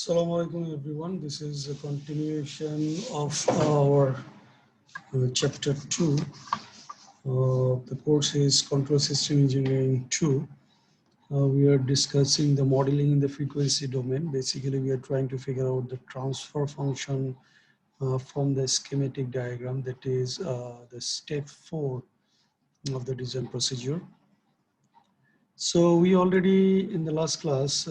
Assalamu alaikum everyone. This is a continuation of our chapter 2. The course is Control System Engineering 2. We are discussing the modeling in the frequency domain. Basically, we are trying to figure out the transfer function from the schematic diagram, that is the step 4 of the design procedure. So we already in the last class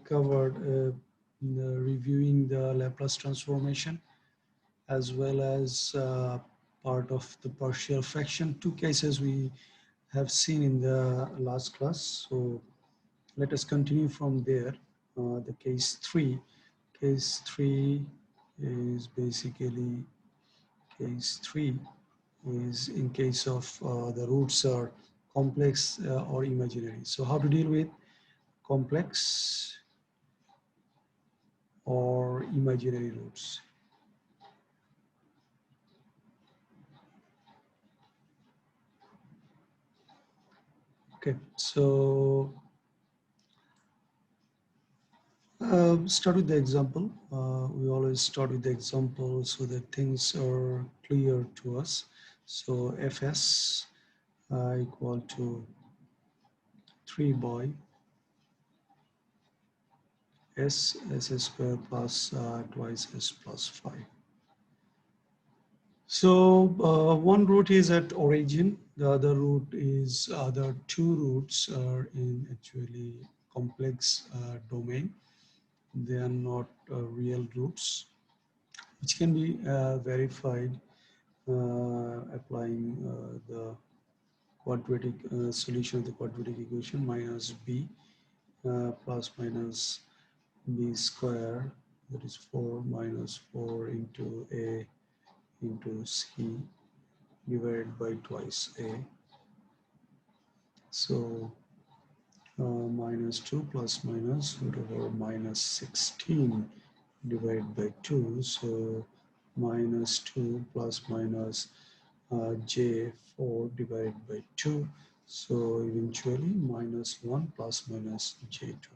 covered reviewing the Laplace transformation as well as part of the partial fraction. Two cases we have seen in the last class. So let us continue from there. The case 3. Case 3 is basically case 3 is in case of the roots are complex or imaginary. So how to deal with complex or imaginary roots? Okay, so start with the example. We always start with the example so that things are clear to us. So Fs equal to 3 by s square plus twice s plus 5. So one root is at origin, the other root is, other two roots are in actually complex domain. They are not real roots, which can be verified applying the quadratic solution of the quadratic equation minus b plus minus b square, that is 4 minus 4 into a into c divided by twice a. So minus 2 plus minus root over minus 16 divided by 2. So minus 2 plus minus j4 divided by 2. So eventually minus 1 plus minus j2.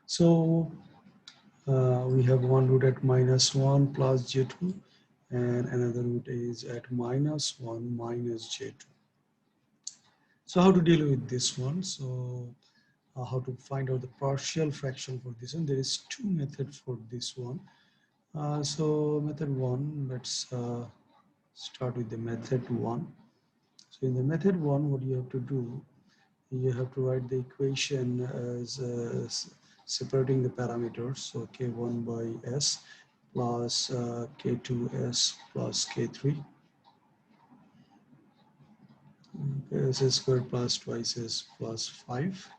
So we have one root at minus 1 plus j2 and another root is at minus 1 minus j2. So how to deal with this one? So how to find out the partial fraction for this one? There is two methods for this one. So method 1, let's start with the method 1. So in the method 1, what you have to do, you have to write the equation as separating the parameters. So k1 by s plus k2s plus k3. S squared plus twice s plus 5.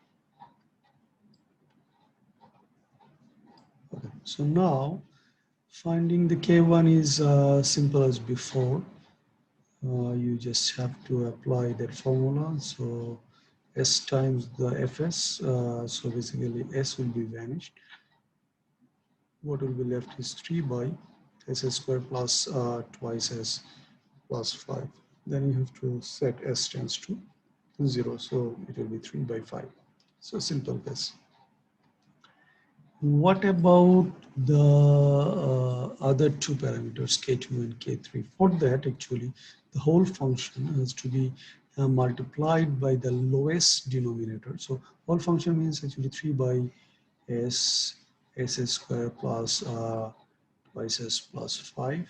Okay. So now finding the k1 is simple as before. You just have to apply that formula. So s times the fs. So basically s will be vanished. What will be left is 3 by s squared plus twice s plus 5. Then you have to set s tends to 0. So it will be 3 by 5. So simple case. What about the other two parameters, k2 and k3? For that, actually, the whole function has to be multiplied by the lowest denominator. So whole function means actually 3 by s square plus twice s plus 5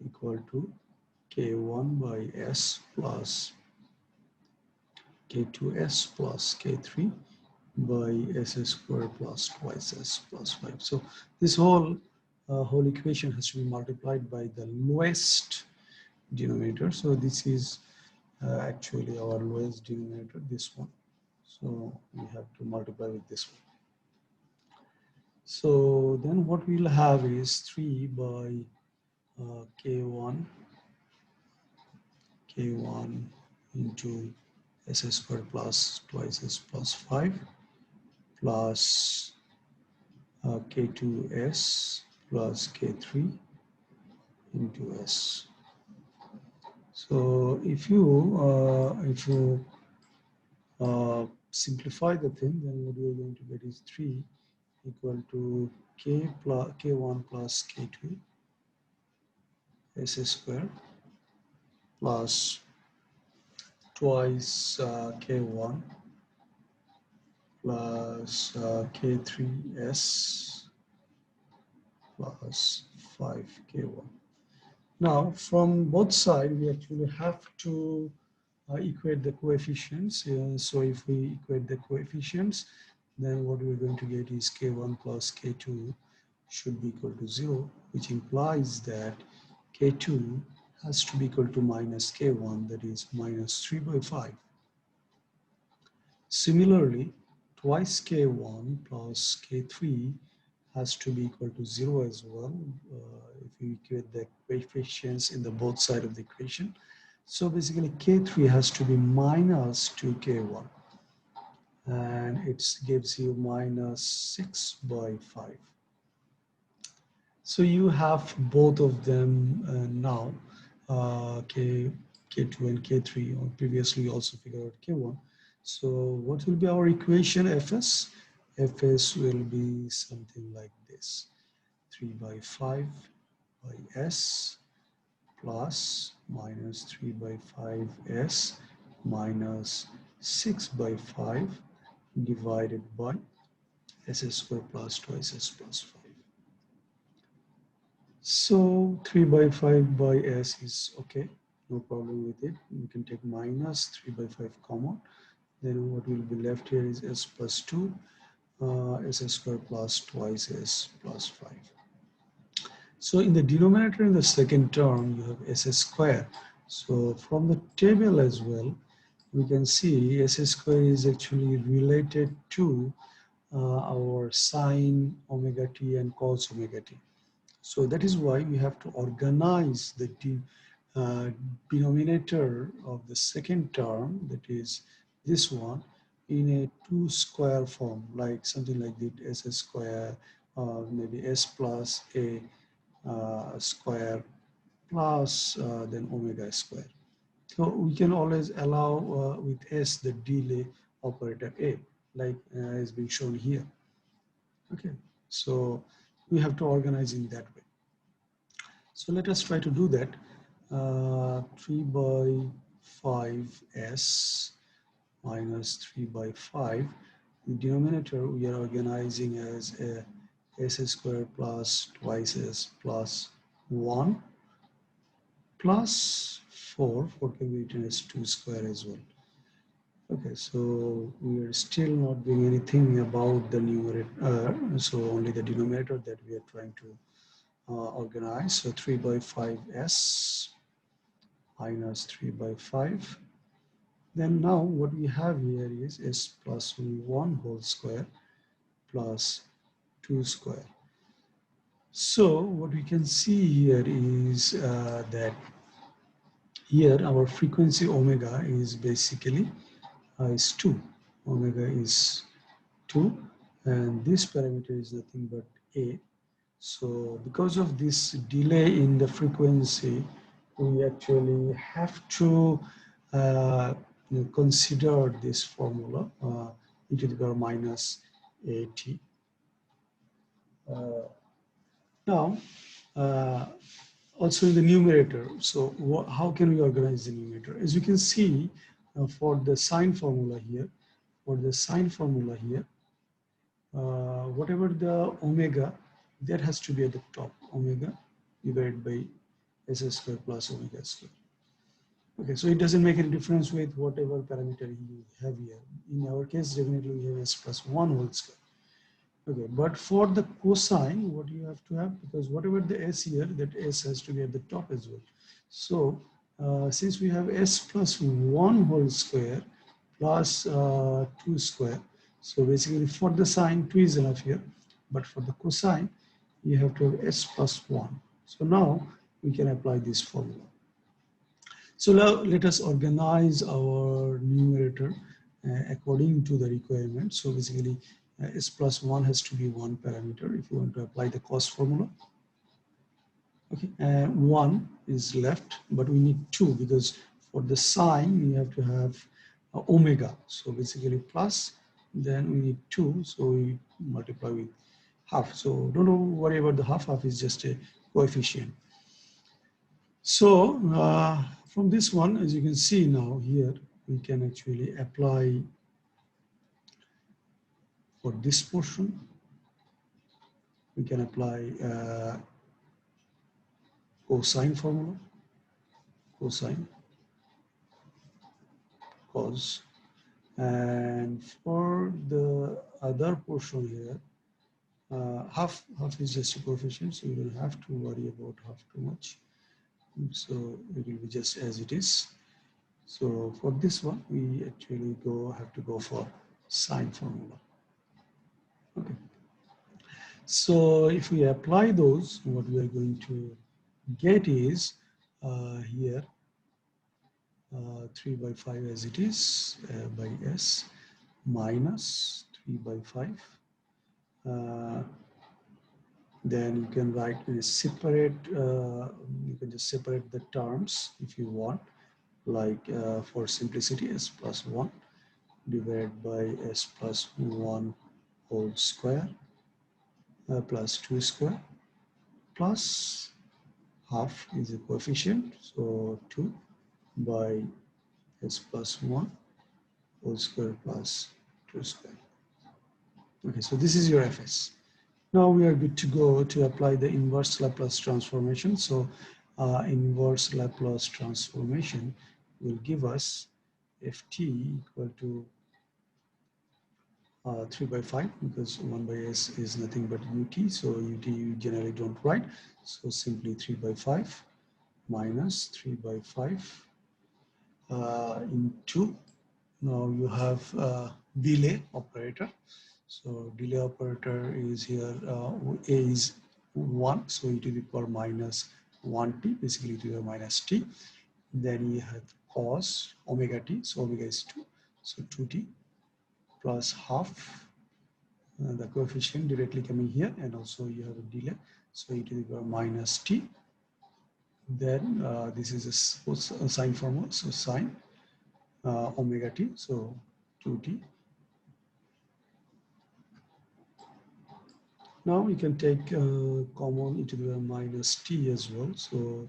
equal to k1 by s plus k2s plus k3 by s squared plus twice s plus 5. So this whole equation has to be multiplied by the lowest denominator. So this is actually our lowest denominator, this one. So we have to multiply with this one. So then what we'll have is 3 by k1 into s squared plus twice s plus 5 plus k2s plus k3 into s. So if you simplify the thing, then what we are going to get is 3 equal to k1 plus k2 s square plus twice k1 plus k3s plus 5k1. Now, from both sides, we actually have to equate the coefficients. So if we equate the coefficients, then what we're going to get is k1 plus k2 should be equal to 0, which implies that k2 has to be equal to minus k1, that is minus 3 by 5. Similarly, twice k1 plus k3 has to be equal to 0 as well, if you equate the coefficients in the both sides of the equation. So basically k3 has to be minus 2k1, and it gives you minus 6 by 5. So you have both of them now, k2 and k3, or previously also figured out k1. So what will be our equation fs? Fs will be something like this: 3 by 5 by s plus minus 3 by 5s minus 6 by 5 divided by s square plus twice s plus 5. So 3 by 5 by s is okay, no problem with it. We can take minus 3 by 5 common. Then what will be left here is s plus 2, s square plus twice s plus 5. So in the denominator, in the second term, you have s square. So from the table as well, we can see s square is actually related to our sine omega t and cos omega t. So that is why we have to organize the denominator of the second term, that is this one, in a 2 square form, like something like the s square, maybe s plus a square plus then omega square. So we can always allow with s the delay operator a, like has been shown here. Okay, so we have to organize in that way. So let us try to do that. 3 by 5s minus 3 by 5. The denominator we are organizing as a s square plus twice s plus 1 plus 4 can be written as 2 square as well. Okay, so we are still not doing anything about the numerator, so only the denominator that we are trying to organize. So 3 by 5s minus 3 by 5. Then now what we have here is s plus 1 whole square plus 2 square. So what we can see here is that here our frequency omega is basically is 2. Omega is 2, and this parameter is nothing but a. So because of this delay in the frequency, we actually have to consider this formula e to the power minus at. Now, also in the numerator, so how can we organize the numerator? As you can see, for the sine formula here, whatever the omega, that has to be at the top, omega divided by s square plus omega square. Okay, so it doesn't make any difference with whatever parameter you have here. In our case, definitely we have s plus 1 whole square. Okay, but for the cosine, what you have to have, because whatever the s here, that s has to be at the top as well. So since we have s plus 1 whole square plus 2 square, so basically for the sine, 2 is enough here, but for the cosine, you have to have s plus 1. So now we can apply this formula. So now let us organize our numerator according to the requirement. So basically s plus 1 has to be one parameter if you want to apply the cos formula. Okay, 1 is left, but we need 2 because for the sine you have to have omega. So basically plus, then we need 2, so we multiply with half. So don't worry about the half. Half is just a coefficient. So from this one, as you can see now here, we can actually apply for this portion. We can apply cosine formula, cosine, cos. And for the other portion here, half is just a coefficient, so you don't have to worry about half too much. So it will be just as it is. So for this one, we actually have to go for sine formula. Okay. So if we apply those, what we are going to get is here 3 by 5 as it is by s minus 3 by 5. Then you can write a separate, you can just separate the terms if you want, like for simplicity s plus 1 divided by s plus 1 whole square plus 2 square plus half is a coefficient, so 2 by s plus 1 whole square plus 2 square. Okay, so this is your fs. Now we are good to go to apply the inverse Laplace transformation. So inverse Laplace transformation will give us ft equal to 3 by 5, because 1 by s is nothing but ut, so ut you generally don't write. So simply 3 by 5 minus 3 by 5 into, now you have delay operator. So delay operator is here, a is 1, so e to the power minus 1t, basically e to the power minus t. Then you have cos omega t, so omega is 2, so 2t plus half, the coefficient directly coming here, and also you have a delay, so e to the power minus t. Then this is a sine formula, so sine omega t, so 2t. Now we can take common e to the power minus t as well. So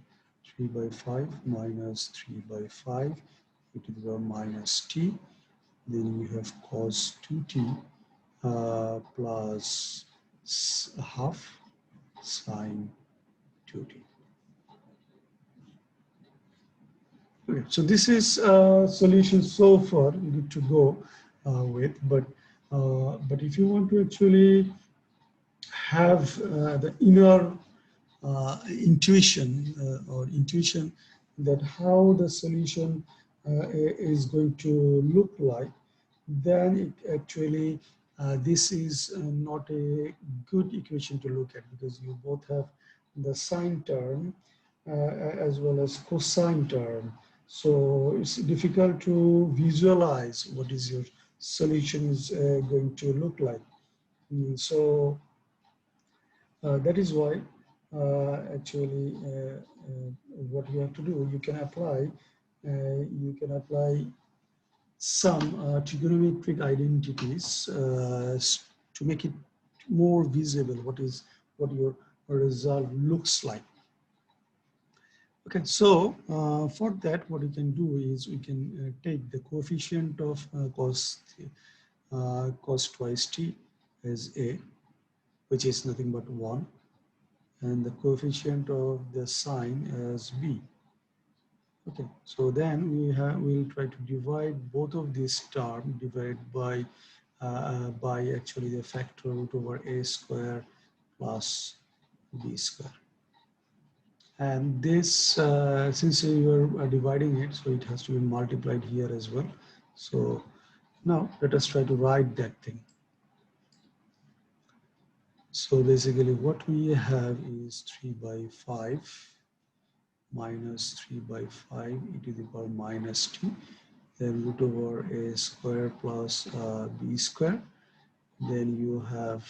3 by 5 minus 3 by 5 e to the power minus t. Then we have cos 2t plus half sine 2t. Okay, so this is solution so far good to go with, but if you want to actually have the inner intuition that how the solution is going to look like, then it actually this is not a good equation to look at, because you both have the sine term as well as cosine term. So it's difficult to visualize what is your solution is going to look like. So that is why actually what you have to do, you can apply some trigonometric identities to make it more visible what your result looks like. Okay, so for that, what we can do is we can take the coefficient of cos twice t as a, which is nothing but 1, and the coefficient of the sine as b. Okay, so then we'll try to divide both of these terms divided by actually the factor root over a square plus b square. And this, since you are dividing it, so it has to be multiplied here as well. So now let us try to write that thing. So basically what we have is 3 by 5 minus 3 by 5 e to the power minus t, then root over a square plus b square. Then you have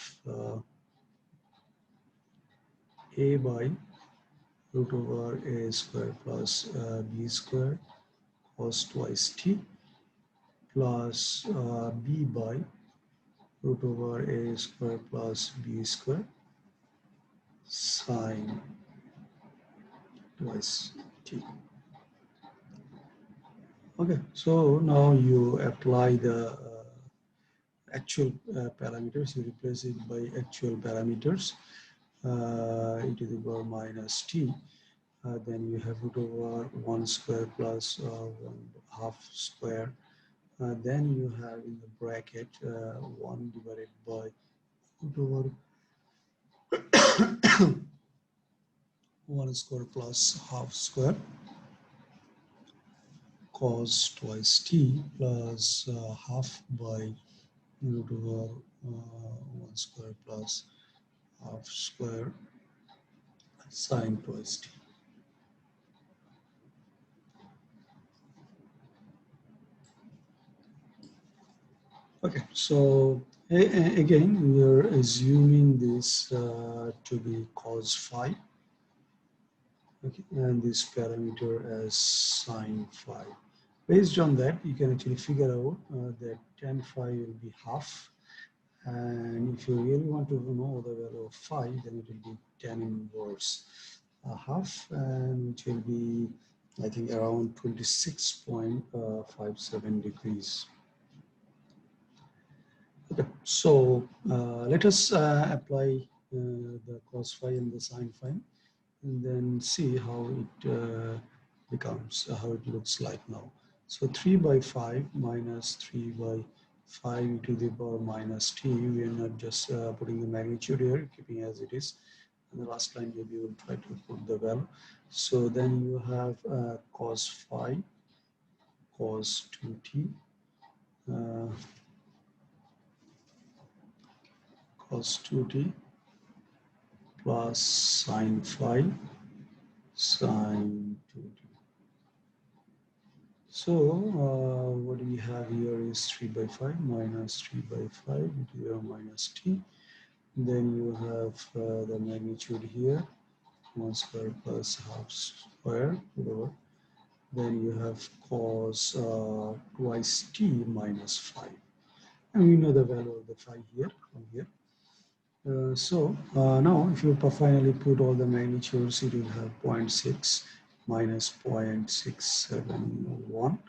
a by root over a square plus b square cos twice t plus b by root over a square plus b square sine twice t. Okay, so now you apply the actual parameters, you replace it by actual parameters, e to the power minus t. Then you have root over 1 square plus 1 half square. Then you have in the bracket 1 divided by root over 1 square plus half square cos twice t plus half by root over 1 square plus half square sine twice t. Okay, so again, we are assuming this to be cos phi, okay, and this parameter as sine phi. Based on that, you can actually figure out that tan phi will be half. And if you really want to know the value of phi, then it will be tan inverse half, and it will be, I think, around 26.57 degrees. Okay, so let us apply the cos phi and the sine phi, and then see how it becomes, how it looks like now. So 3 by 5 minus 3 by 5 to the power minus t. We are not just putting the magnitude here, keeping as it is. And the last line maybe we'll try to put the value. So then you have cos phi, cos 2t, uh, cos 2t plus sine phi, sine 2t. So what we have here is 3 by 5 minus 3 by 5 into minus t. Then you have the magnitude here, 1 square plus half square, whatever. Then you have cos twice t minus 5. And we know the value of the phi here from here. Now if you finally put all the magnitudes, it will have 0.6 minus 0.671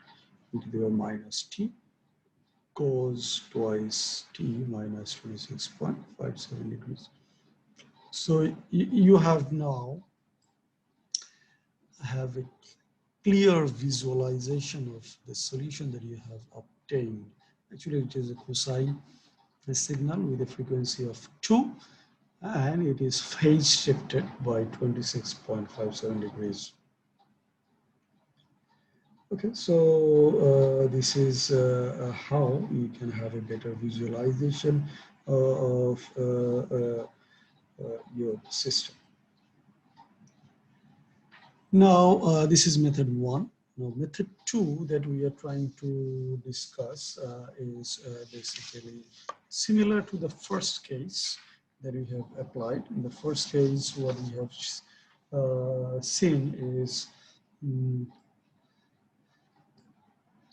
into the minus t cos twice t minus 26.57 degrees. So you have now have a clear visualization of the solution that you have obtained. Actually, it is a cosine signal with a frequency of 2, and it is phase shifted by 26.57 degrees. Okay, so this is how you can have a better visualization of your system. Now, this is method 1. Now, method 2 that we are trying to discuss is basically similar to the first case that we have applied. In the first case, what we have seen is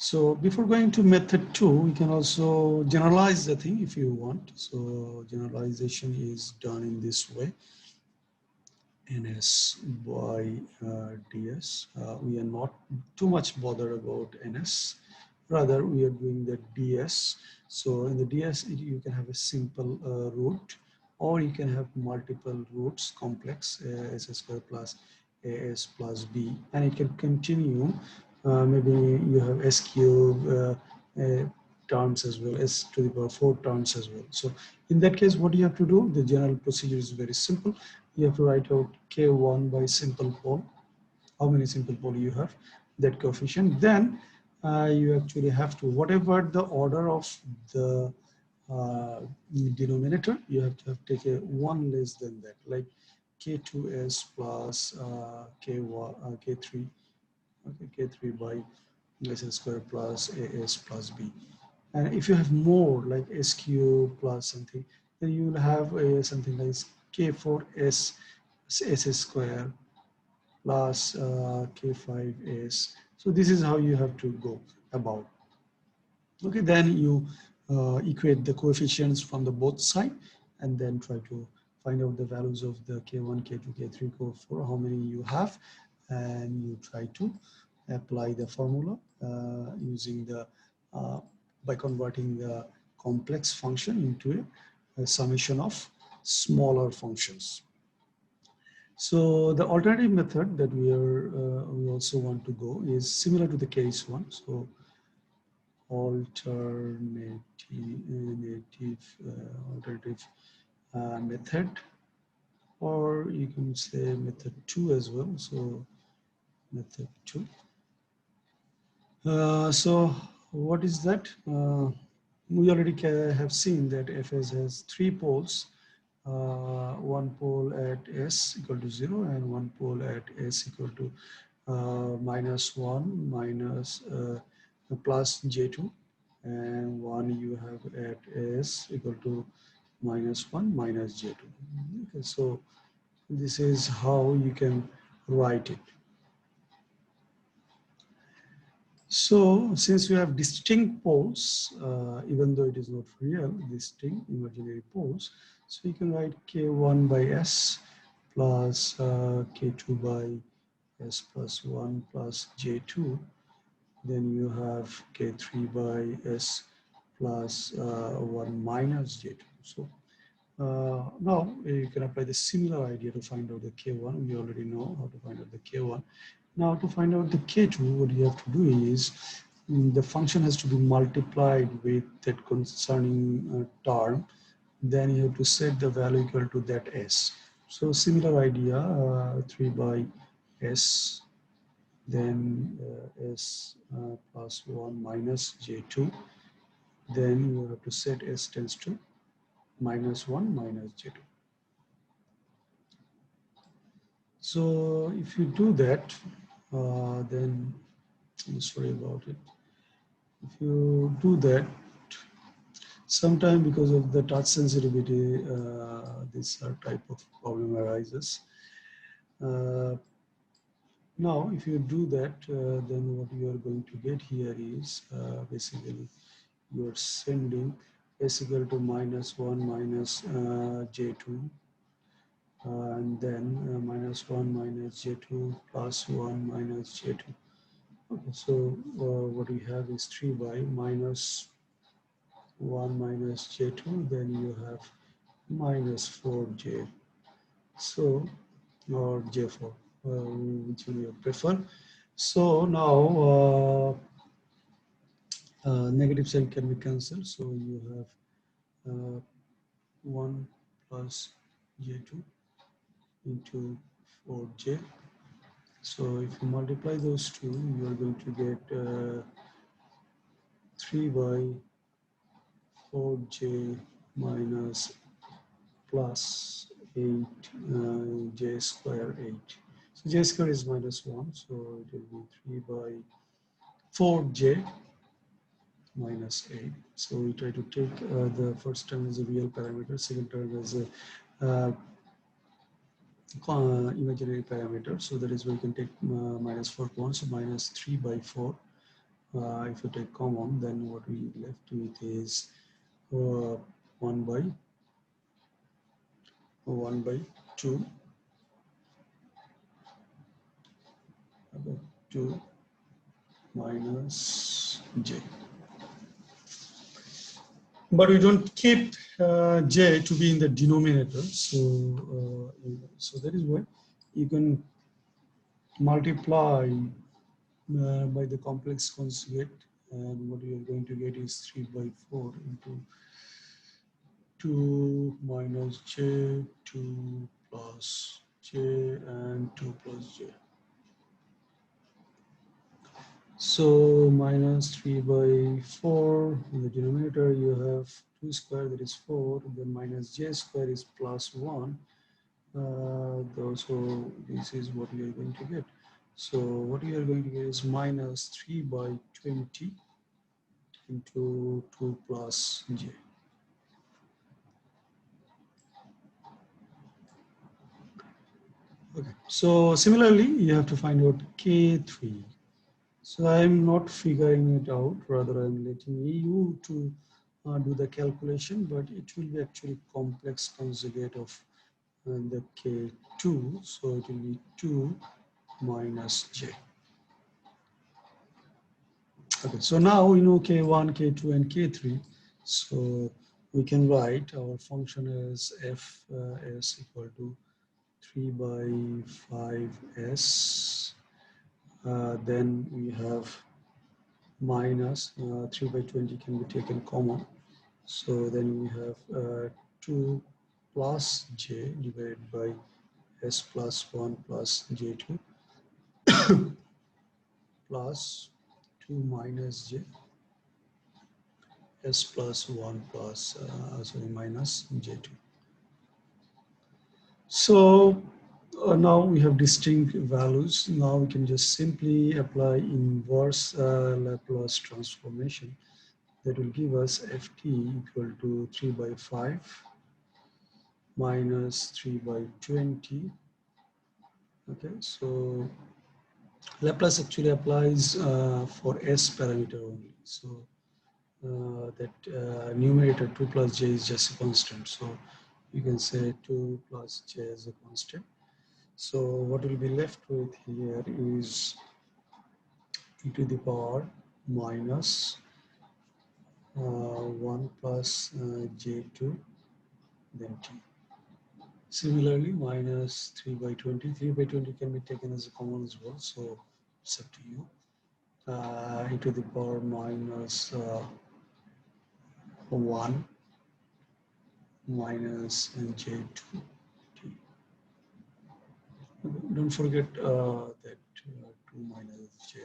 so before going to method 2, we can also generalize the thing if you want. So generalization is done in this way. Ns by ds. We are not too much bothered about ns. Rather, we are doing the ds. So in the ds, you can have a simple root, or you can have multiple roots, complex, s square plus as plus b, and it can continue. Maybe you have s cube terms as well, s to the power 4 terms as well. So in that case, what you have to do, the general procedure is very simple. You have to write out k1 by simple pole, how many simple pole you have, that coefficient. Then you actually have to, whatever the order of the denominator, you have to take a 1 less than that, like k2s plus k3, okay, k3 by s square plus as plus b. And if you have more, like s cube plus something, then you will have something like k4s s square plus k5s. So this is how you have to go about. Okay, then you equate the coefficients from the both side, and then try to find out the values of the K1, K2, K3, K4, how many you have, and you try to apply the formula using the by converting the complex function into a summation of smaller functions. So the alternative method that we also want to go is similar to the case one. So alternative method, or you can say method 2 as well. So method 2. So what is that? We already have seen that Fs has 3 poles. One pole at s equal to 0 and one pole at s equal to -1 minus plus j2, and one you have at s equal to -1 minus j2. Okay, so this is how you can write it. So since we have distinct poles, even though it is not real, distinct imaginary poles, so you can write k1 by s plus k2 by s plus 1 plus j2. Then you have k3 by s plus 1 minus j2. So now you can apply the similar idea to find out the k1. We already know how to find out the k1. Now to find out the k2, what you have to do is the function has to be multiplied with that concerning term. Then you have to set the value equal to that s. So similar idea, 3 by s, then s plus 1 minus j2. Then you have to set s tends to -1 minus j2. So if you do that, then I'm sorry about it. If you do that, sometime because of the touch sensitivity, this type of problem arises. Now, if you do that, then what you are going to get here is basically you are sending s equal to -1 minus j2, and then -1 minus j2 plus 1 minus j2. Okay, so what we have is 3 by -1 minus j2, then you have -4j. So, or j4, which you prefer. So now negative sign can be cancelled. So you have 1 plus j2 into 4j. So if you multiply those two, you are going to get 3 by 4j minus plus 8 j square 8. So j square is -1, so it will be 3 by 4j minus 8. So we try to take the first term as a real parameter, second term as a imaginary parameter. So that is where you can take -4 common, so -3 by 4. If you take common, then what we left with is 1 by 2 minus j. But we don't keep j to be in the denominator, so that is why you can multiply by the complex conjugate, and what you are going to get is 3 by 4 into 2 minus j, 2 plus j, and 2 plus j. So minus 3 by 4 in the denominator, you have 2 square, that is 4, then minus j square is plus 1. So this is what we are going to get. So what we are going to get is minus 3 by 20 into 2 plus j. Okay, so similarly, you have to find out K3. So I'm not figuring it out, rather I'm letting you to do the calculation, but it will be actually complex conjugate of the k2, so it will be 2 minus j. Okay, so now we know k1, k2, and k3, so we can write our function as f is equal to 3 by 5s. Then we have minus 3 by 20 can be taken common. So then we have 2 plus j divided by s plus 1 plus j2 plus 2 minus j s plus 1 plus minus j2. So now we have distinct values. Now we can just simply apply inverse Laplace transformation. That will give us ft equal to 3 by 5 minus 3 by 20. Okay, so Laplace actually applies for s parameter only. So that numerator 2 plus j is just a constant. So you can say 2 plus j is a constant. So what will be left with here is e to the power minus 1 plus j2 then t. Similarly, minus 3 by 20. 3 by 20 can be taken as a common as well, so it's up to you. E to the power minus 1 minus j2t. Don't forget that 2 minus j.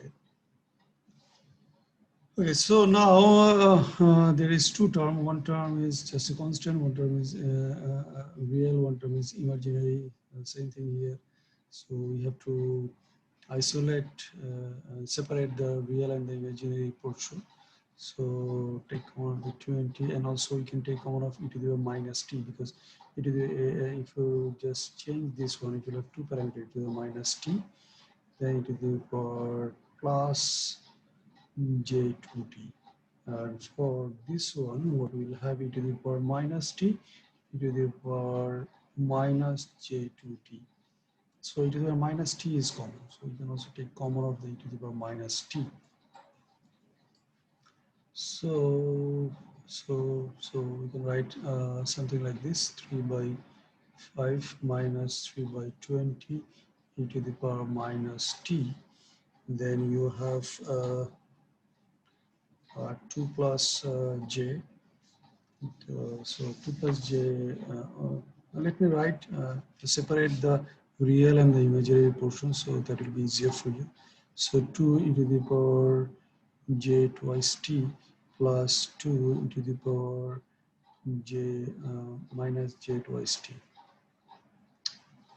Okay, so now there is two terms. One term is just a constant, one term is real, one term is imaginary. Same thing here. So we have to isolate, separate the real and the imaginary portion. So take common of the 20, and also we can take common of e to the minus t, because e to the, if you just change this one, it will have two parameters, e to the minus t, then e to the power plus j2t. And for this one, what we will have e to the power minus t, e to the power minus j2t. So e to the power minus t is common. So you can also take common of the e to the power minus t. So we can write something like this: 3 by 5 minus 3 by 20 e to the power minus t. Then you have 2 plus j. So 2 plus j. Let me write to separate the real and the imaginary portion, so that will be easier for you. So 2 e to the power j twice t plus 2 e to the power j minus j twice t.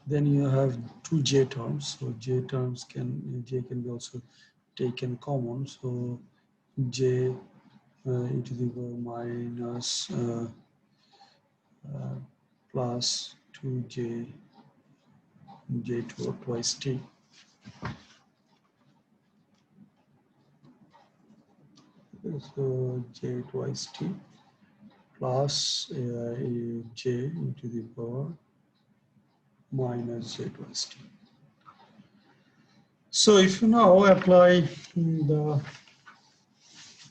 Then you have two j terms. So j can be also taken common. So j e to the power minus plus 2j j2 twice t. So j twice t plus j e to the power minus j twice t. So if you now apply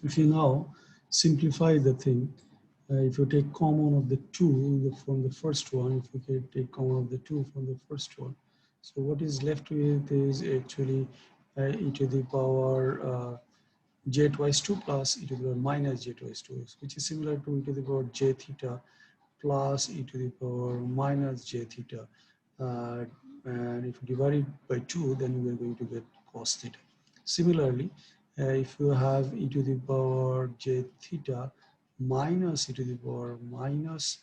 if you now simplify the thing, if you take common of the 2 from the first one, if you can take common of the 2 from the first one, so what is left with is actually e to the power j twice 2 plus e to the power minus j twice 2, which is similar to e to the power j theta plus e to the power minus j theta. And if you divide it by 2, then we are going to get cos theta. Similarly, if you have e to the power j theta minus e to the power minus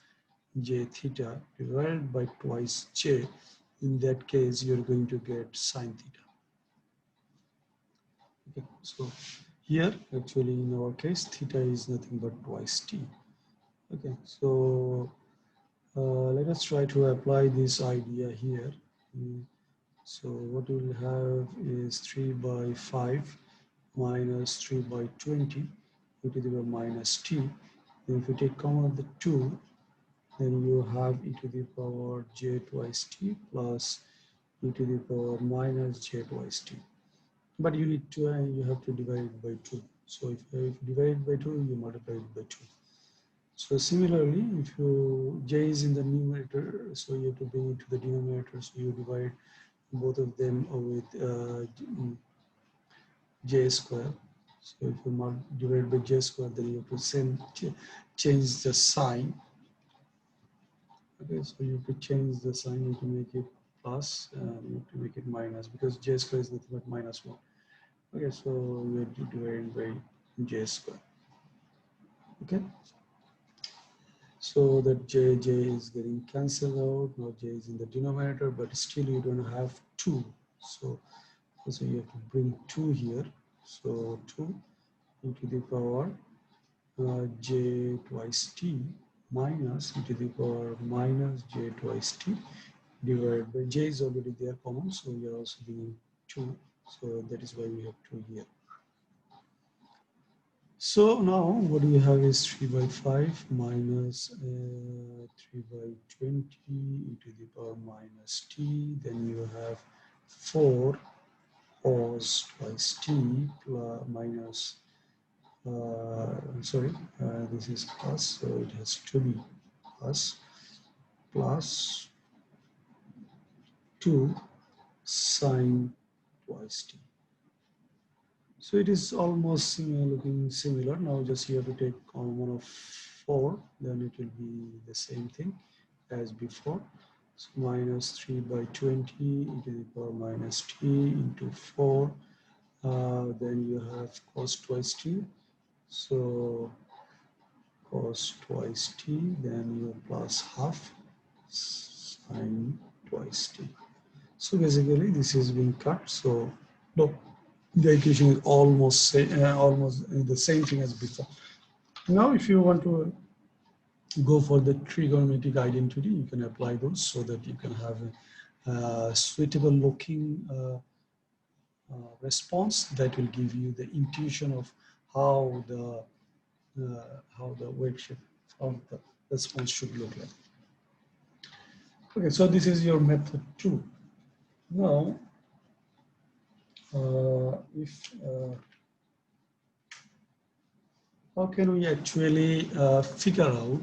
j theta divided by twice j, in that case you are going to get sine theta. Okay, so here actually in our case theta is nothing but twice t. Okay, so let us try to apply this idea here. So what we will have is 3 by 5 minus 3 by 20 e to the power minus t. Then if you take common of the 2, then you have e to the power j twice t plus e to the power minus j twice t. But you need to, you have to divide it by 2. So if you divide it by 2, you multiply it by 2. So similarly, if you j is in the numerator, so you have to bring it to the denominator. So you divide both of them with j square. So if you divide by j square, then you have to change the sign. Okay, so you have to change the sign, you have to make it plus, you have to make it minus, because j square is nothing but minus 1. Okay, so you have to divide by j square. Okay, so that j is getting cancelled out. Now j is in the denominator, but still you don't have 2. So you have to bring 2 here. So 2 into the power j twice t minus e to the power minus j twice t divided by j is already there common, so we are also bringing 2. So that is why we have 2 here. So now what we have is 3 by 5 minus 3 by 20 e to the power minus t. Then you have 4 cos twice t plus minus, this is plus, so it has to be plus 2 sine twice t. So it is almost looking similar. Now just you have to take common of 4, then it will be the same thing as before. So minus 3 by 20 e to the power minus t into 4. Then you have cos twice t. So cos twice t, then you plus half sine twice t. So basically this is being cut. So no, the equation is almost the same thing as before. Now if you want to go for the trigonometric identity, you can apply those so that you can have a suitable looking response that will give you the intuition of how the wave shape of the response should look like. Okay, so this is your method 2. Now how can we actually figure out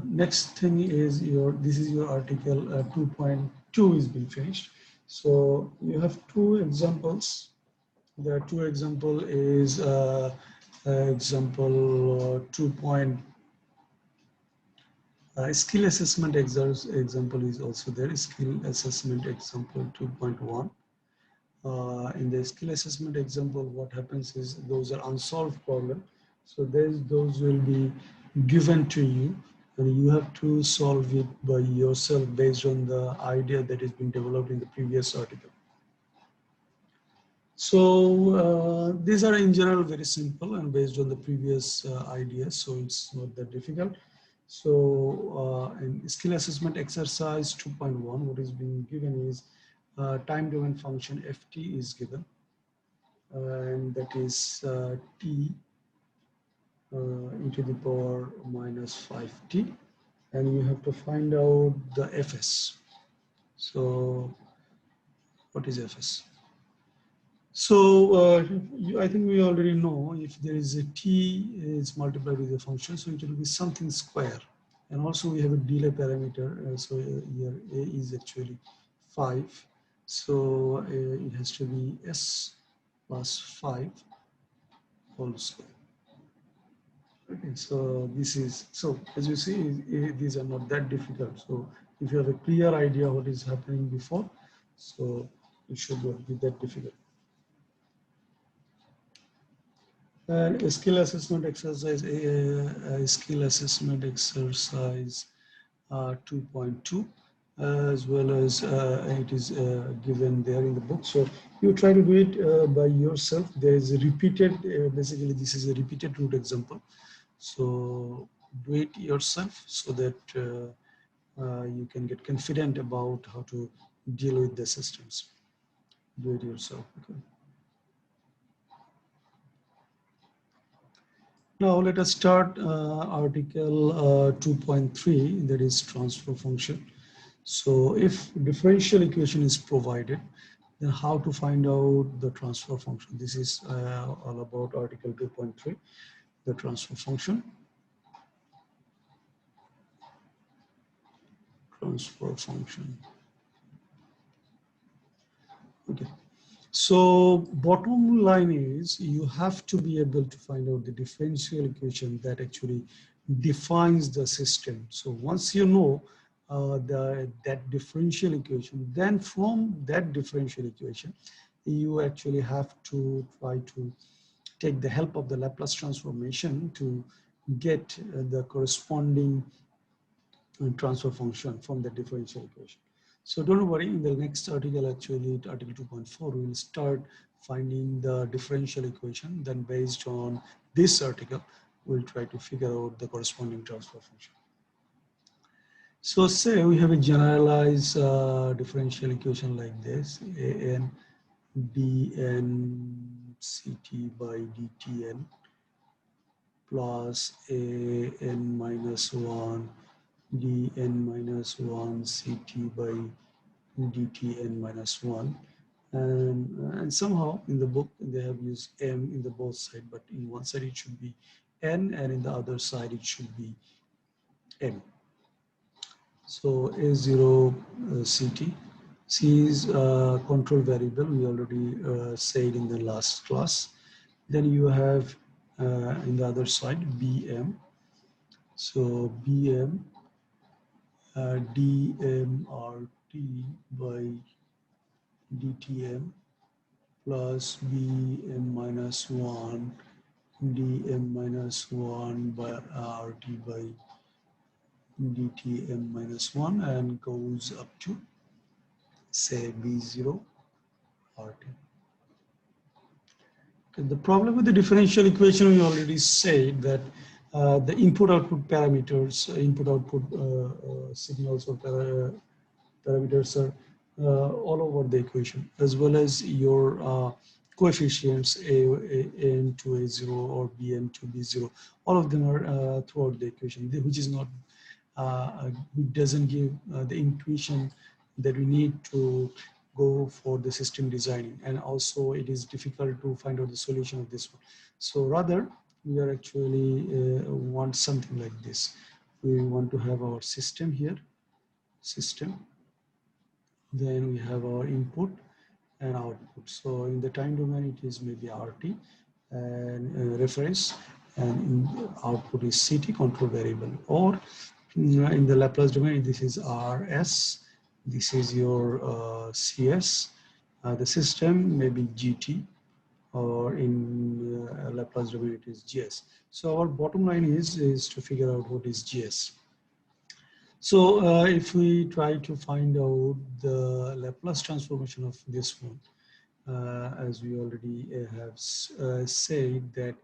next thing is this is your article 2.2 is being finished. So you have 2 examples. There are 2 example is example 2. Skill assessment example is also there. Skill assessment example 2.1. In the skill assessment example, what happens is those are unsolved problems. So those will be given to you, and you have to solve it by yourself based on the idea that has been developed in the previous article. So these are in general very simple and based on the previous ideas, so it's not that difficult. So in skill assessment exercise 2.1, what is being given is time domain function ft is given, and that is t e to the power minus 5t, and you have to find out the fs. So what is fs? So I think we already know if there is a t is multiplied with a function, so it will be something square. And also we have a delay parameter, so here a is actually 5. So it has to be s plus 5 whole square. Okay, so this is, so as you see, these are not that difficult. So if you have a clear idea what is happening before, so it should not be that difficult. And a skill assessment exercise, skill assessment exercise 2.2, as well as it is given there in the book. So you try to do it by yourself. There is a repeated, basically this is a repeated root example. So do it yourself so that you can get confident about how to deal with the systems. Do it yourself. Okay. Now let us start article 2.3, that is transfer function. So if differential equation is provided, then how to find out the transfer function? This is all about article 2.3, the transfer function. Transfer function. Okay. So bottom line is you have to be able to find out the differential equation that actually defines the system. So once you know that differential equation, then from that differential equation, you actually have to try to take the help of the Laplace transformation to get the corresponding transfer function from the differential equation. So don't worry, in the next article, actually article 2.4, we will start finding the differential equation. Then based on this article, we'll try to figure out the corresponding transfer function. So say we have a generalized differential equation like this, an dn ct by dtn plus an minus 1 dn minus 1 ct by dtn minus 1, and somehow in the book they have used m in the both side, but in one side it should be n and in the other side it should be m. So a0 ct, c is control variable, we already said in the last class. Then you have in the other side bm, so bm dmrt by dtm plus bm minus 1 dm minus 1 by rt by dtm minus 1, and goes up to say b0 rt. Okay, the problem with the differential equation, we already said that the input-output parameters, input-output signals or parameters are all over the equation, as well as your coefficients an to a0 or bn to b0. All of them are throughout the equation, which is not, it doesn't give the intuition that we need to go for the system designing, and also it is difficult to find out the solution of this one. So rather, we are actually want something like this. We want to have our system here, system. Then we have our input and output. So in the time domain, it is maybe RT and reference, and output is CT, control variable. Or in the Laplace domain, this is RS, this is your CS, the system maybe GT, or in Laplace domain, it is GS. So our bottom line is to figure out what is GS. So if we try to find out the Laplace transformation of this one, as we already have said, that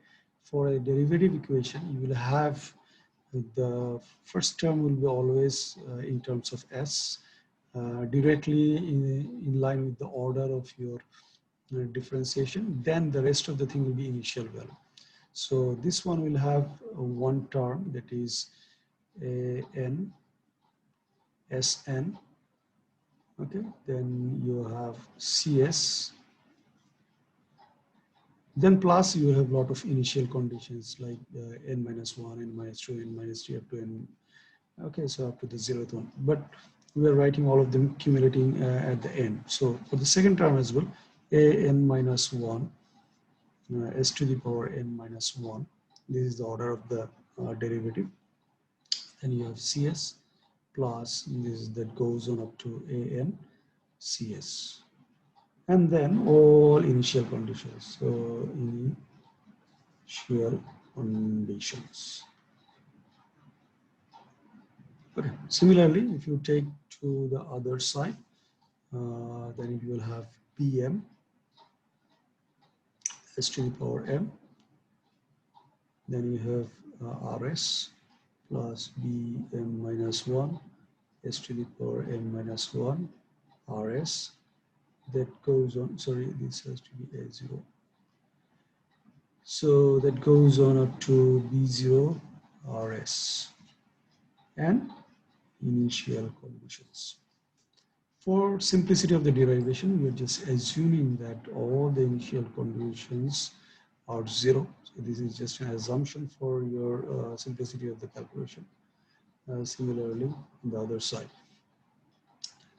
for a derivative equation, you will have the first term will be always in terms of s, directly in line with the order of your differentiation. Then the rest of the thing will be initial value. So this one will have one term, that is an Sn, okay, then you have CS, then plus you have a lot of initial conditions like n minus 1, n minus 2, n minus 3 up to n, okay, so up to the 0th one, but we are writing all of them accumulating at the end. So for the second term as well, an minus 1, s to the power n minus 1, this is the order of the derivative. Then you have CS plus this that goes on up to an CS, and then all initial conditions. So initial conditions. Okay. Similarly, if you take to the other side, then you will have Pm s to the power m. Then you have Rs plus Bm minus 1 s to the power m minus 1 Rs. That goes on, sorry, this has to be A0. So that goes on up to B0 RS and initial conditions. For simplicity of the derivation, we are just assuming that all the initial conditions are 0. So this is just an assumption for your simplicity of the calculation. Similarly, on the other side.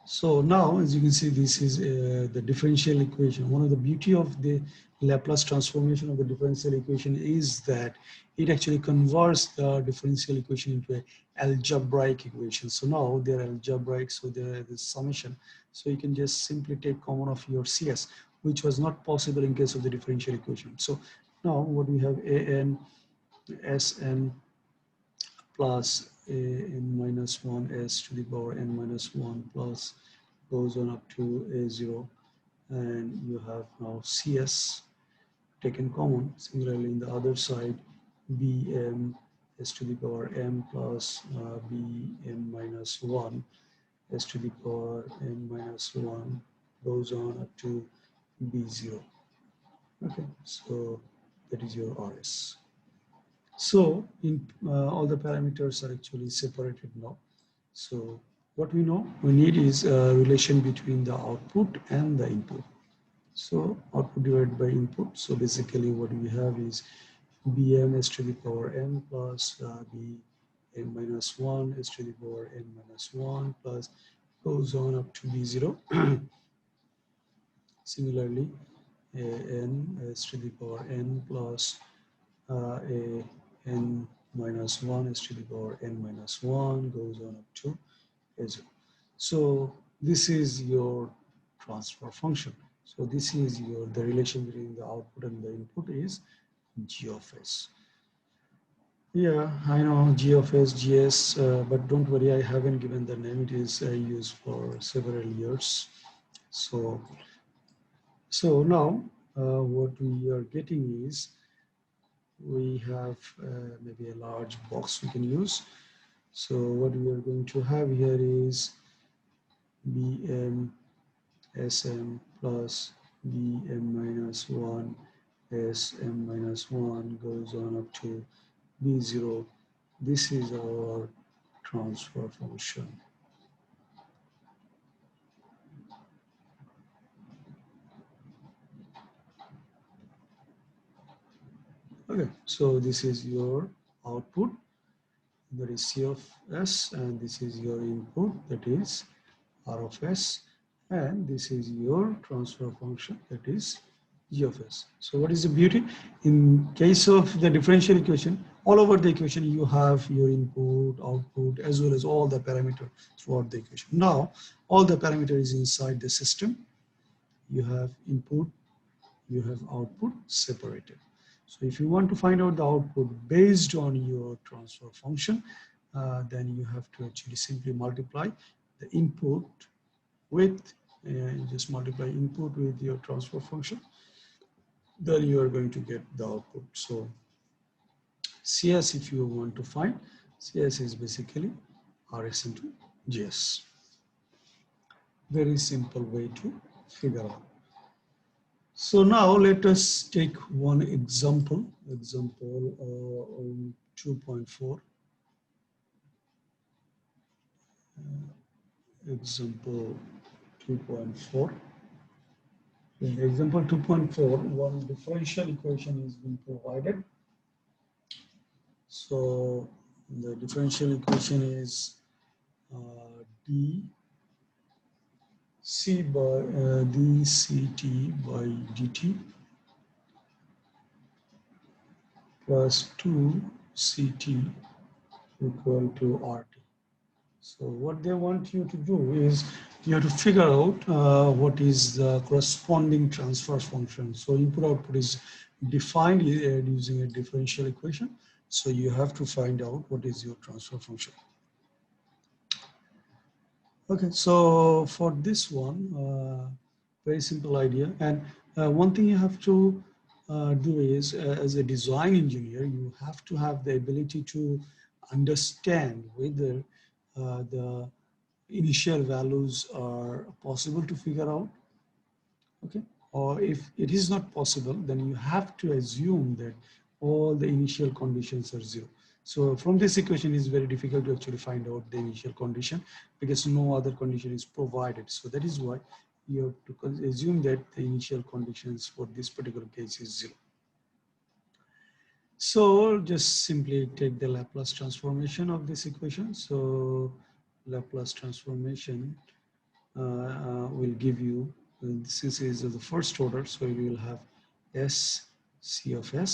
So now, as you can see, this is the differential equation. One of the beauty of the Laplace transformation of the differential equation is that it actually converts the differential equation into an algebraic equation. So now they're algebraic, so they're the summation. So you can just simply take common of your CS, which was not possible in case of the differential equation. So now what we have an Sn plus n minus 1 s to the power n minus 1 plus goes on up to a0, and you have now cs taken common. Similarly, in the other side, bm s to the power m plus bm minus 1 s to the power n minus 1 goes on up to b0. Okay, so that is your rs. So in all the parameters are actually separated now. So what we know we need is a relation between the output and the input. So output divided by input. So basically what we have is bm s to the power n plus bm minus 1 s to the power n minus 1 plus goes on up to b0. Similarly, an s to the power n plus a n minus 1 s to the power n minus 1 goes on up to a0. So this is your transfer function. So this is your the relation between the output and the input is g of s. Yeah, I know g of s, gs, but don't worry, I haven't given the name. It is used for several years. So now what we are getting is we have maybe a large box we can use. So what we are going to have here is bm sm plus bm minus 1 sm minus 1 goes on up to b0. This is our transfer function. Okay, so this is your output, that is C of S, and this is your input, that is R of S, and this is your transfer function, that is G of S. So what is the beauty? In case of the differential equation, all over the equation you have your input, output, as well as all the parameter throughout the equation. Now, all the parameter is inside the system. You have input, you have output separated. So if you want to find out the output based on your transfer function, then you have to actually simply multiply the input with, just multiply input with your transfer function, then you are going to get the output. So CS, if you want to find, CS is basically RS into GS. Very simple way to figure out. So now let us take one example, on 2.4. Example 2.4. In example 2.4, one differential equation is being provided. So the differential equation is dct by dt plus 2ct equal to RT. So what they want you to do is you have to figure out what is the corresponding transfer function. So input output is defined using a differential equation. So you have to find out what is your transfer function. Okay, so for this one, very simple idea. And one thing you have to do is, as a design engineer, you have to have the ability to understand whether the initial values are possible to figure out, okay, or if it is not possible, then you have to assume that all the initial conditions are zero. So from this equation, it's very difficult to actually find out the initial condition because no other condition is provided. So that is why you have to assume that the initial conditions for this particular case is zero. So just simply take the Laplace transformation of this equation. So Laplace transformation will give you, since it is of the first order, so you will have s c of s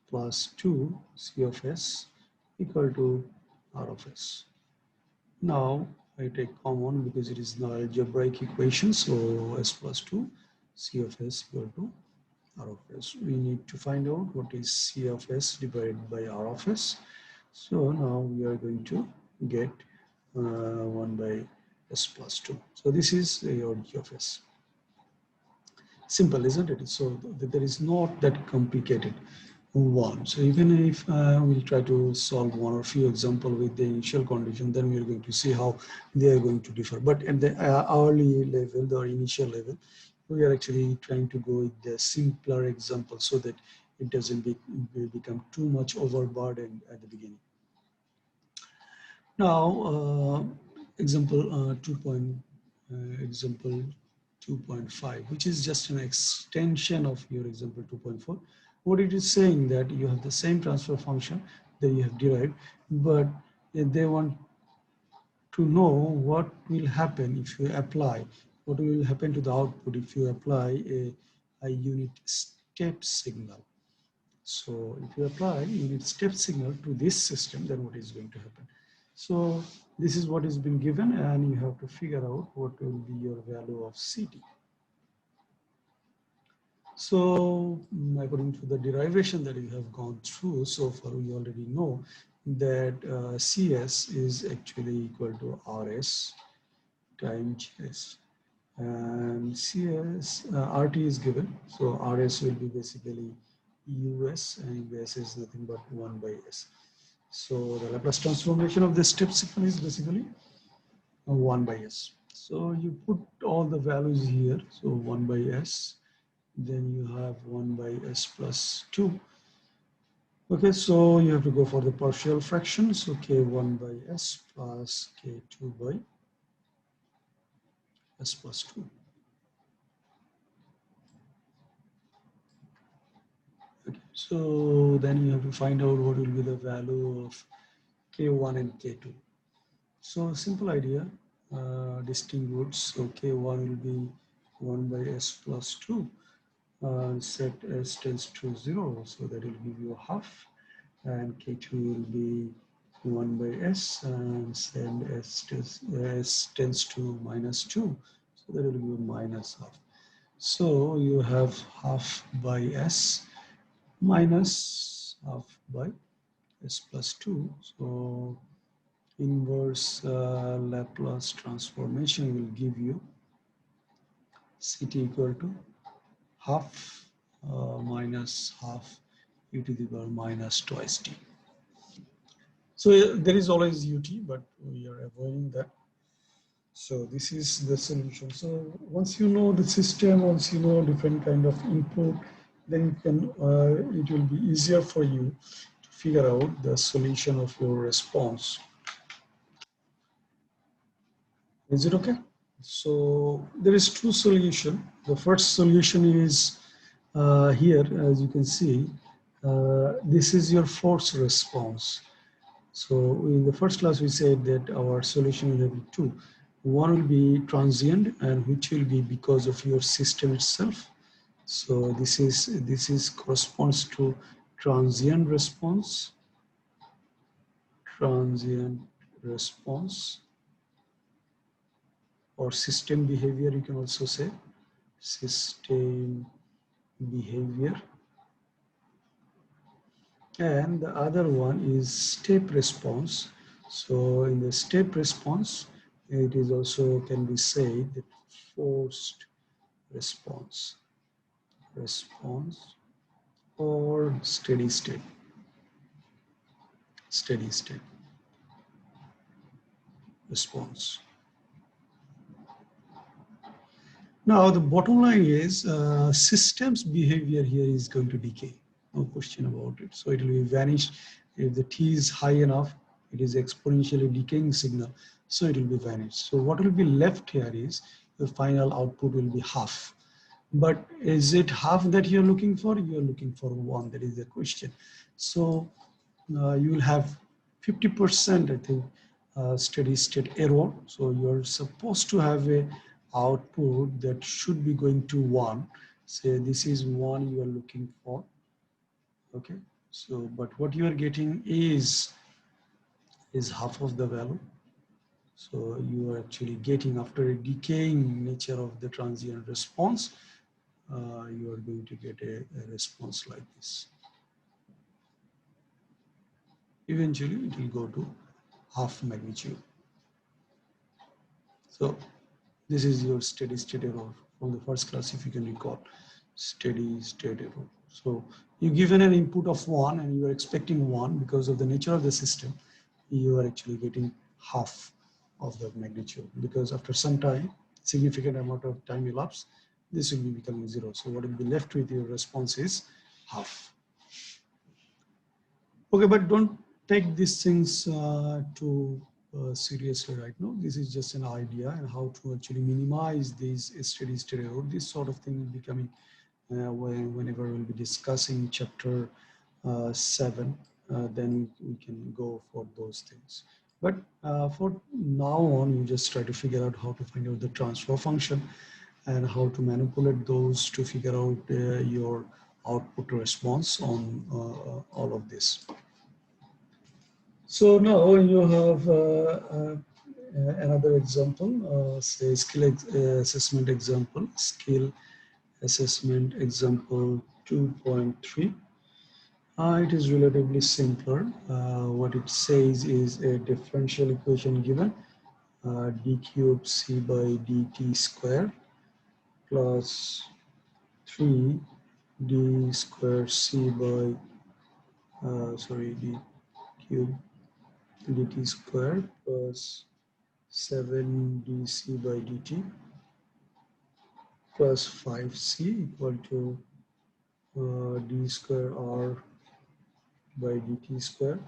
plus 2 c of s equal to r of s. Now I take common because it is an algebraic equation, so s plus 2 c of s equal to r of s. We need to find out what is c of s divided by r of s. So now we are going to get 1 by s plus 2. So this is your g of s. Simple, isn't it? So there is not that complicated one. So even if we'll try to solve one or few example with the initial condition, then we're going to see how they are going to differ. But at the early level, the initial level, we are actually trying to go with the simpler example so that it doesn't become too much overburdened at the beginning. Now, example example 2.5, which is just an extension of your example 2.4. What it is saying that you have the same transfer function that you have derived, but they want to know what will happen if you apply, what will happen to the output if you apply a unit step signal. So if you apply unit step signal to this system, then what is going to happen? So this is what has been given, and you have to figure out what will be your value of CT. So according to the derivation that you have gone through so far, we already know that CS is actually equal to RS times GS. And CS, RT is given. So RS will be basically US, and US is nothing but 1 by S. So the Laplace transformation of the step signal is basically 1 by S. So you put all the values here. So 1 by S, then you have 1 by S plus 2. Okay, so you have to go for the partial fraction. So K1 by S plus K2 by S plus 2. Okay, so then you have to find out what will be the value of K1 and K2. So simple idea, distinct roots. So K1 will be 1 by S plus 2. Set S tends to 0, so that will give you a half. And K2 will be 1 by S, and send S tends to minus 2, so that will give you minus half. So you have half by S minus half by S plus 2. So inverse Laplace transformation will give you CT equal to half minus half e to the power minus twice t. So there is always ut, but we are avoiding that. So this is the solution. So once you know the system, once you know different kind of input, then you can it will be easier for you to figure out the solution of your response. Is it okay? So there is two solutions. The first solution is here, as you can see, this is your force response. So in the first class, we said that our solution will be two. One will be transient, and which will be because of your system itself. So this is corresponds to transient response, transient response, or system behavior. You can also say system behavior. And the other one is step response. So in the step response, it is also can be said that forced response, or steady state response. Now the bottom line is systems behavior here is going to decay. No question about it. So it will be vanished. If the t is high enough, it is exponentially decaying signal. So it will be vanished. So what will be left here is the final output will be half. But is it half that you're looking for? You're looking for one. That is the question. So you will have 50%, I think, steady state error. So you're supposed to have a output that should be going to one. Say this is one you are looking for. Okay. So, but what you are getting is half of the value. So you are actually getting, after a decaying nature of the transient response, you are going to get a response like this. Eventually it will go to half magnitude. So this is your steady state error from the first class, if you can recall, steady state error. So you given an input of one and you are expecting one. Because of the nature of the system, you are actually getting half of that magnitude, because after some time, significant amount of time elapsed, this will be becoming zero. So what will be left with your response is half. Okay, but don't take these things too seriously right now. This is just an idea, and how to actually minimize these steady state error. This sort of thing becoming whenever we'll be discussing chapter 7, then we can go for those things. But for now on, you just try to figure out how to find out the transfer function and how to manipulate those to figure out your output response on all of this. So now you have another example, say skill assessment example, skill assessment example 2.3. It is relatively simpler. What it says is a differential equation given, d cubed c by dt square plus 3 d square c by, d cube dt square plus 7 dc by dt plus 5c equal to d square r by dt square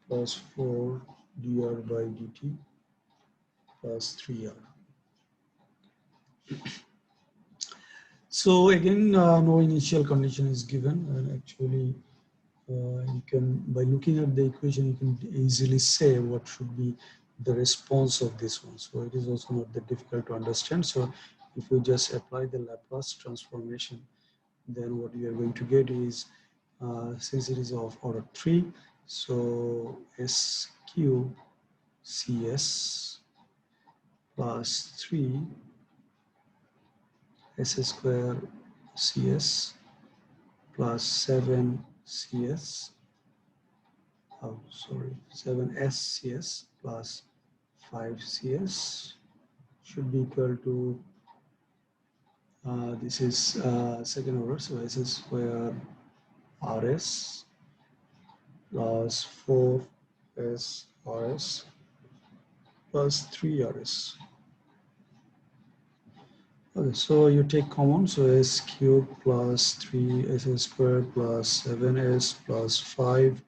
plus 4 dr by dt plus 3r. So again, no initial condition is given, and actually you can, by looking at the equation, you can easily say what should be the response of this one. So it is also not that difficult to understand. So if you just apply the Laplace transformation, then what you are going to get is, since it is of order 3, so s cube cs plus 3 s square cs plus 7 cs, 7scs plus 5cs should be equal to, this is second order, so s square rs plus 4s rs plus 3rs. Okay, so you take common, so s cube plus 3s square plus 7s plus 5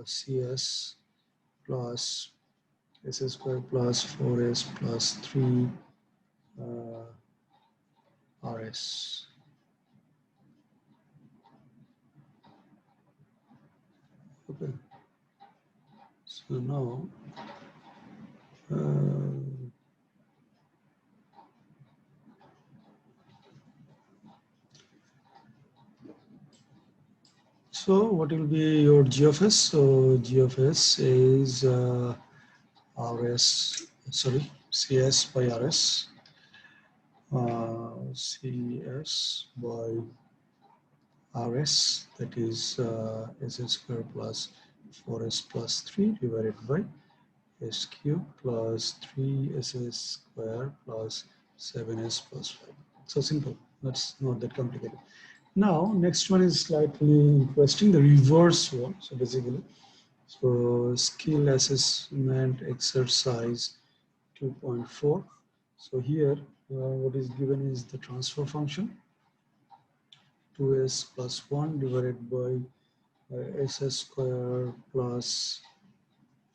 cs plus s square plus 4s plus 3 rs. Okay, so now so what will be your g of s? So g of s is cs by rs, cs by rs, that is s square plus 4s plus 3 divided by s cube plus 3s square plus 7s plus 5. So simple, that's not that complicated. Now next one is slightly interesting, the reverse one. So basically, so skill assessment exercise 2.4. So here What is given is the transfer function 2s plus 1 divided by s square plus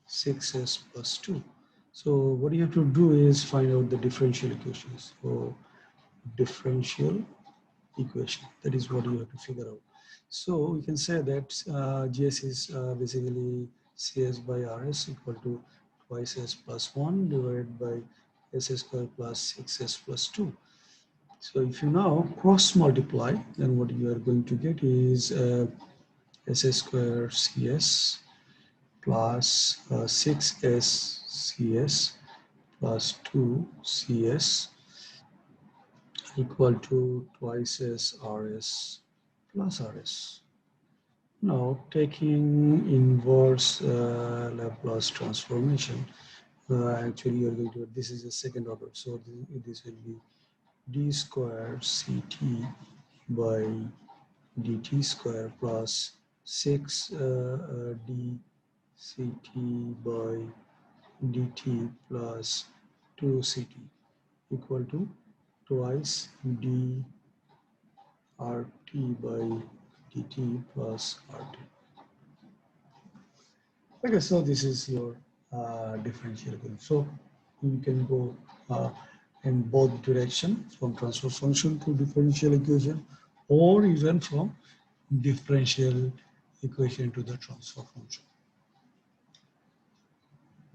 6s plus 2. So what you have to do is find out the differential equations. So differential equation, that is what you have to figure out. So we can say that GS is basically CS by RS equal to twice S plus 1 divided by S square plus 6S plus 2. So if you now cross multiply, then what you are going to get is S square CS plus 6S CS plus 2 CS equal to twice S RS plus RS. Now taking inverse Laplace transformation, actually you're going to, this is the second order, so this will be d square ct by dt square plus 6 d ct by dt plus 2 ct equal to twice d rt by dt plus rt. Okay, so this is your differential equation. So you can go in both direction, from transfer function to differential equation, or even from differential equation to the transfer function.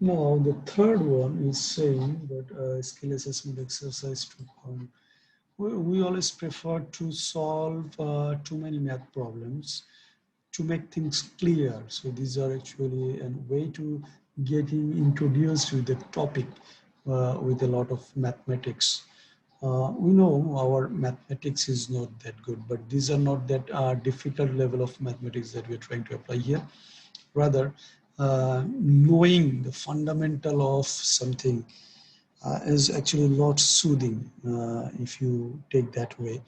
Now the third one is saying that skill assessment exercise 2. We always prefer to solve too many math problems to make things clear. So these are actually a way to getting introduced to the topic with a lot of mathematics. We know our mathematics is not that good, but these are not that difficult level of mathematics that we're trying to apply here. Rather, knowing the fundamental of something is actually a lot soothing if you take that way.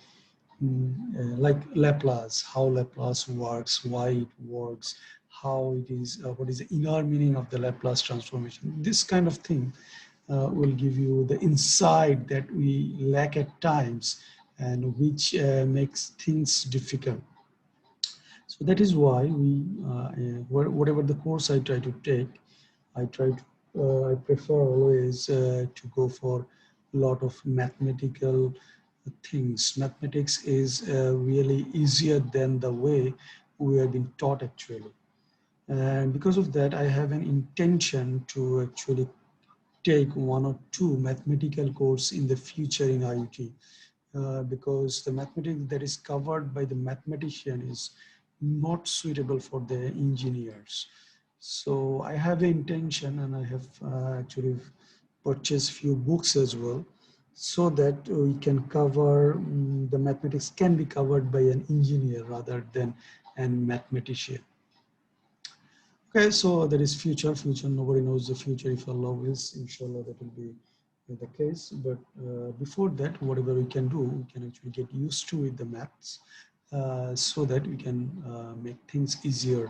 Like Laplace, how Laplace works, why it works, how it is, what is the inner meaning of the Laplace transformation. This kind of thing will give you the insight that we lack at times and which makes things difficult. So that is why whatever the course I try to take, I prefer always to go for a lot of mathematical things. Mathematics is really easier than the way we have been taught actually. And because of that, I have an intention to actually take one or two mathematical course in the future in IUT. Because the mathematics that is covered by the mathematician is not suitable for the engineers. So I have an intention, and I have actually purchased few books as well, so that we can cover, the mathematics can be covered by an engineer rather than a mathematician. Okay, so there is future. Nobody knows the future. If Allah wills, inshallah, that will be the case. But before that, whatever we can do, we can actually get used to with the maths so that we can make things easier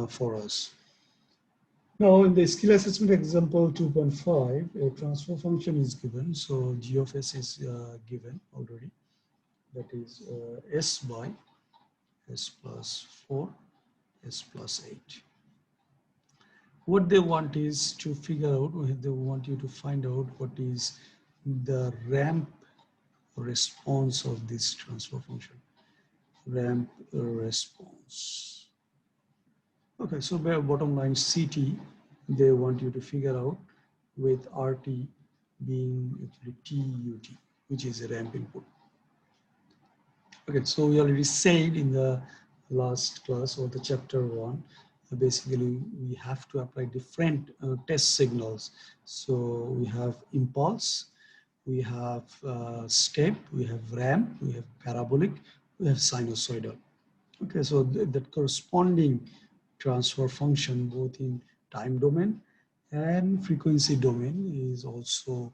for us. Now, in the skill assessment example 2.5, a transfer function is given. So g of s is given already. That is s by s plus 4, s plus 8. What they want is to figure out, they want you to find out what is the ramp response of this transfer function. Ramp response. Okay, so by bottom line CT, they want you to figure out with RT being actually TUT, which is a ramp input. Okay, so we already said in the last class or the chapter 1, basically we have to apply different test signals. So we have impulse, we have step, we have ramp, we have parabolic, we have sinusoidal. Okay, so that corresponding transfer function both in time domain and frequency domain is also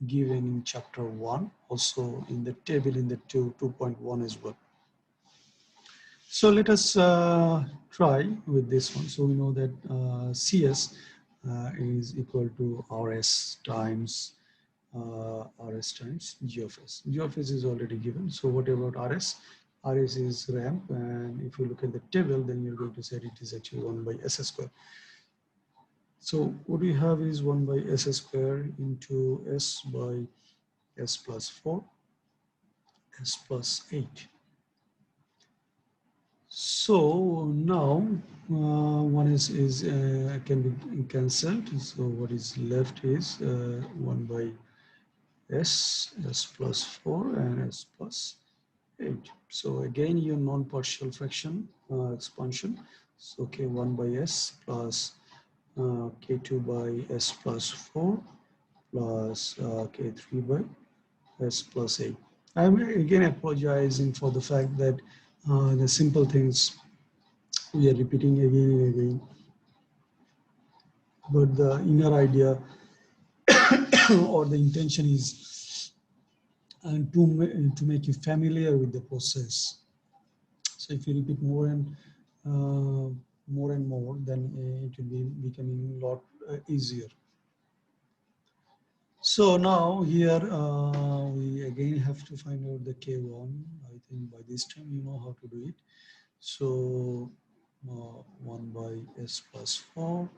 given in chapter 1, also in the table in the 2.1 as well. So let us try with this one. So we know that CS is equal to RS times RS times G of S. G of S is already given. So what about RS? RS is ramp, and if you look at the table, then you're going to say it is actually 1 by S square. So what we have is 1 by S square into S by S plus 4, S plus 8. So now one is can be cancelled. So what is left is 1 by S plus 4 and S plus 8. So again your non-partial fraction expansion. So K1 by S plus K2 by S plus 4 plus K3 by S plus 8. I'm again apologizing for the fact that the simple things we are repeating again and again, but the inner idea or the intention is to make you familiar with the process. So if you repeat more and more, then it will be becoming a lot easier. So now here we again have to find out the K1. I think by this time you know how to do it. So 1 by S plus 4,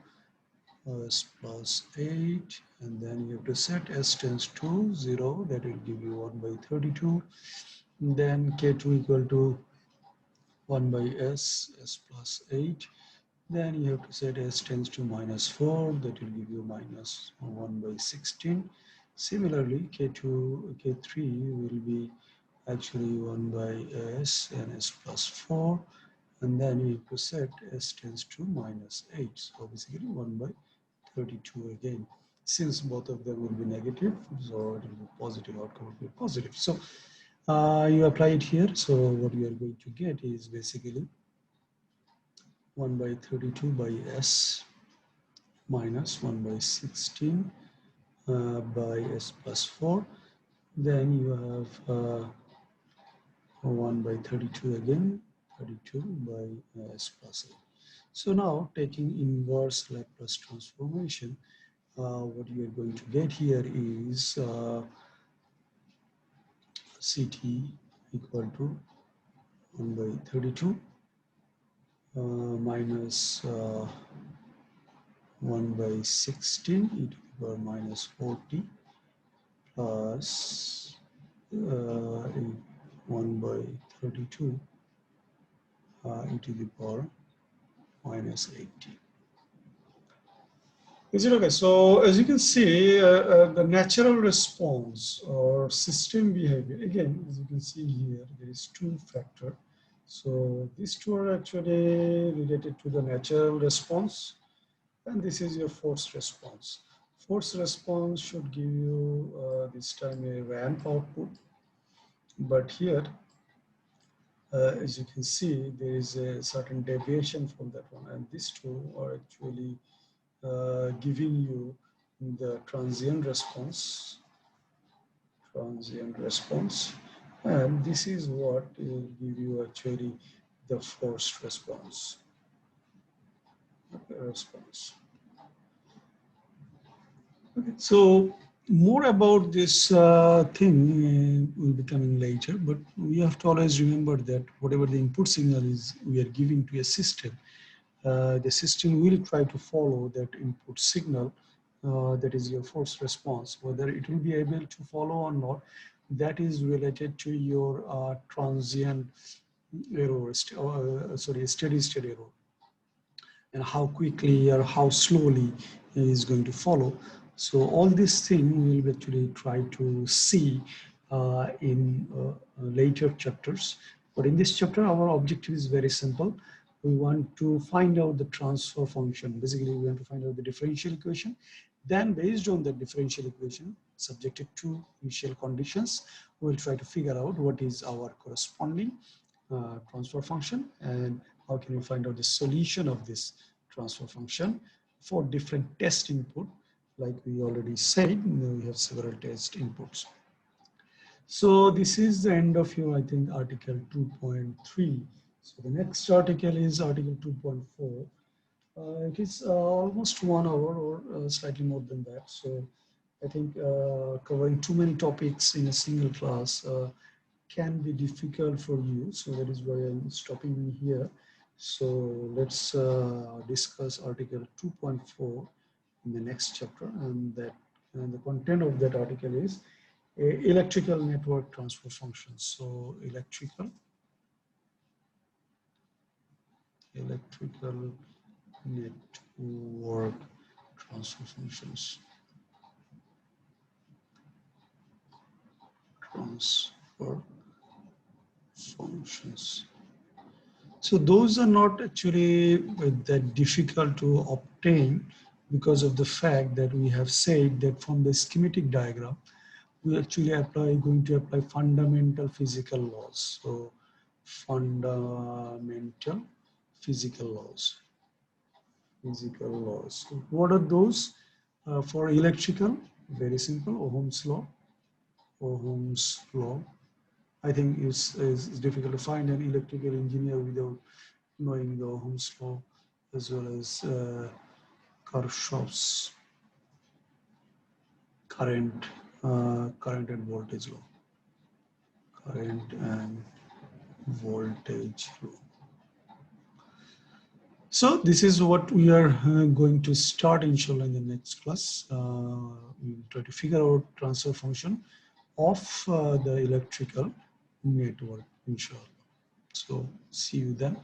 S plus 8, and then you have to set S tends to 0, that will give you 1 by 32. And then K2 equal to 1 by S plus 8. Then you have to set S tends to minus 4, that will give you minus 1 by 16. Similarly, K2, K3 will be actually 1 by S and S plus 4. And then you have to set S tends to minus 8. So basically 1 by 32 again. Since both of them will be negative, so it will be positive, outcome will be positive. So you apply it here. So what you are going to get is basically 1 by 32 by S minus 1 by 16 by S plus 4. Then you have 1 by 32 again, 32 by S plus 8. So now taking inverse Laplace transformation, what you are going to get here is Ct equal to 1 by 32 minus 1 by 16 e to the power minus 40 plus 1 by 32 e to the power minus 80. Is it okay? So as you can see, the natural response or system behavior, again, as you can see here, there is two factors. So these two are actually related to the natural response, and this is your forced response. Forced response should give you this time a ramp output, but here, as you can see, there is a certain deviation from that one, and these two are actually giving you the transient response, and this is what will give you actually the forced response. Okay, so more about this thing will be coming later, but we have to always remember that whatever the input signal is we are giving to a system, the system will try to follow that input signal, that is your forced response. Whether it will be able to follow or not, that is related to your transient error, steady state error, and how quickly or how slowly it is going to follow. So all these things we will actually try to see in later chapters. But in this chapter, our objective is very simple. We want to find out the transfer function. Basically, we want to find out the differential equation. Then based on the differential equation, subjected to initial conditions, we'll try to figure out what is our corresponding transfer function and how can we find out the solution of this transfer function for different test input. Like we already said, we have several test inputs. So this is the end of your, I think, article 2.3. So the next article is article 2.4. It is almost 1 hour or slightly more than that. So I think covering too many topics in a single class can be difficult for you. So that is why I'm stopping here. So let's discuss article 2.4 in the next chapter, and the content of that article is electrical network transfer functions. So electrical network transfer functions. So those are not actually that difficult to obtain because of the fact that we have said that from the schematic diagram, we actually going to apply fundamental physical laws. So fundamental physical laws. So what are those? For electrical, very simple, Ohm's law. Ohm's law. I think it's difficult to find an electrical engineer without knowing the Ohm's law, as well as Kirchhoff's current and voltage law. Current and voltage law. So this is what we are going to start, inshallah, in the next class. We'll try to figure out transfer function of the electrical network, inshallah. So see you then.